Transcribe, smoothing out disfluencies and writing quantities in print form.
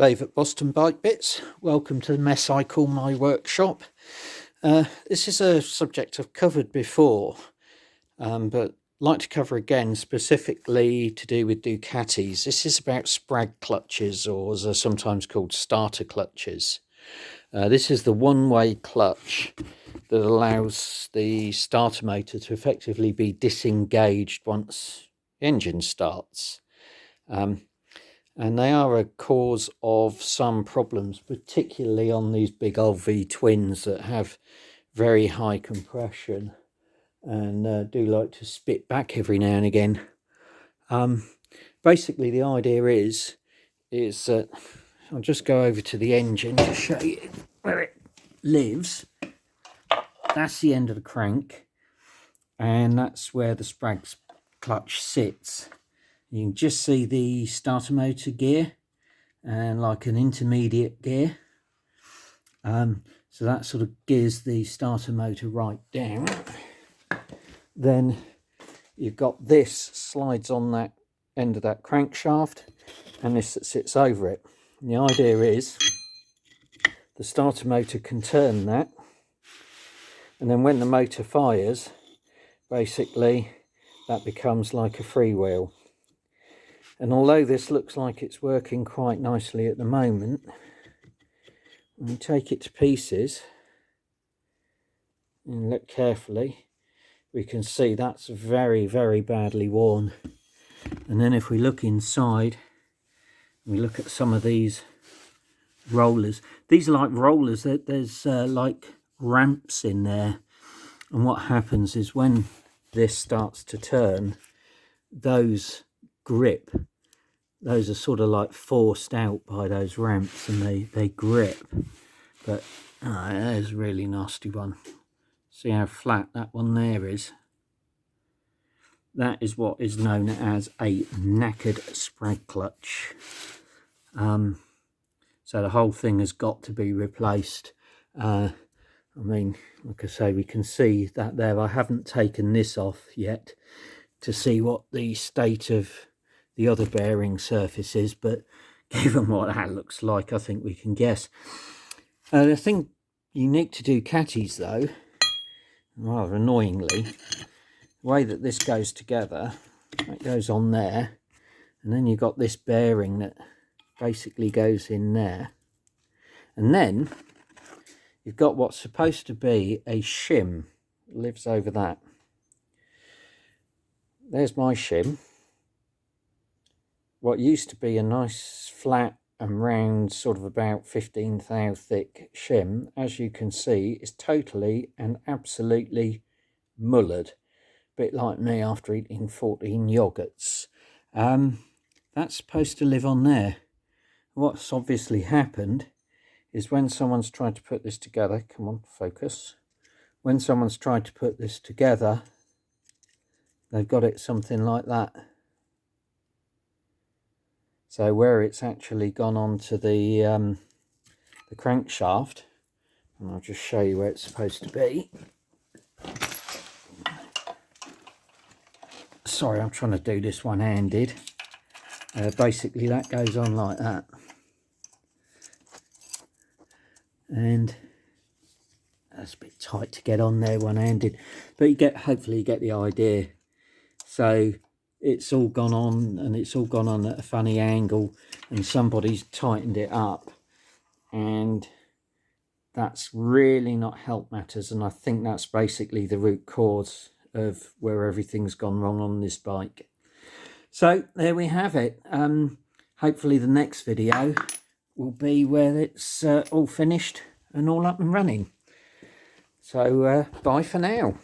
Dave at Boston Bike Bits. Welcome to the mess I call my workshop. This is a subject I've covered before, but like to cover again, specifically to do with Ducatis. This is about Sprag clutches, or as they're sometimes called, starter clutches. This is the one-way clutch that allows the starter motor to effectively be disengaged once the engine starts. And they are a cause of some problems, particularly on these big old V-twins that have very high compression and do like to spit back every now and again. Basically, the idea is that I'll just go over to the engine to show you where it lives. That's the end of the crank, and that's where the Sprag clutch sits. You can just see the starter motor gear and like an intermediate gear. So that sort of gears the starter motor right down. Then you've got this slides on that end of that crankshaft, and this that sits over it. And the idea is the starter motor can turn that, and then when the motor fires, basically that becomes like a freewheel. And although this looks like it's working quite nicely at the moment, when you take it to pieces and look carefully, we can see that's very, very badly worn. And then if we look inside, we look at some of these rollers. These are like rollers, there's like ramps in there. And what happens is when this starts to turn, those grip. Those are sort of like forced out by those ramps, and they grip. But that is a really nasty one. See how flat that one there is? That is what is known as a knackered Sprag clutch. So the whole thing has got to be replaced. I mean, like I say, we can see that there. I haven't taken this off yet to see what the state of the other bearing surface is, but given what that looks like, I think we can guess. The thing unique to Ducatis, though, rather annoyingly, the way that this goes together, that goes on there, and then you've got this bearing that basically goes in there, and then you've got what's supposed to be a shim that lives over that. There's my shim. What used to be a nice flat and round, sort of about 15 thou thick shim, as you can see, is totally and absolutely mullered. A bit like me after eating 14 yogurts. That's supposed to live on there. What's obviously happened is when someone's tried to put this together, come on, focus. When someone's tried to put this together, they've got it something like that. So where it's actually gone onto the crankshaft, and I'll just show you where it's supposed to be. Sorry, I'm trying to do this one-handed. Basically, that goes on like that, and that's a bit tight to get on there one-handed, but hopefully you get the idea. So it's all gone on, and it's all gone on at a funny angle, and somebody's tightened it up, and that's really not helped matters. And I think that's basically the root cause of where everything's gone wrong on this bike. So there we have it. Hopefully the next video will be where it's all finished and all up and running. So bye for now.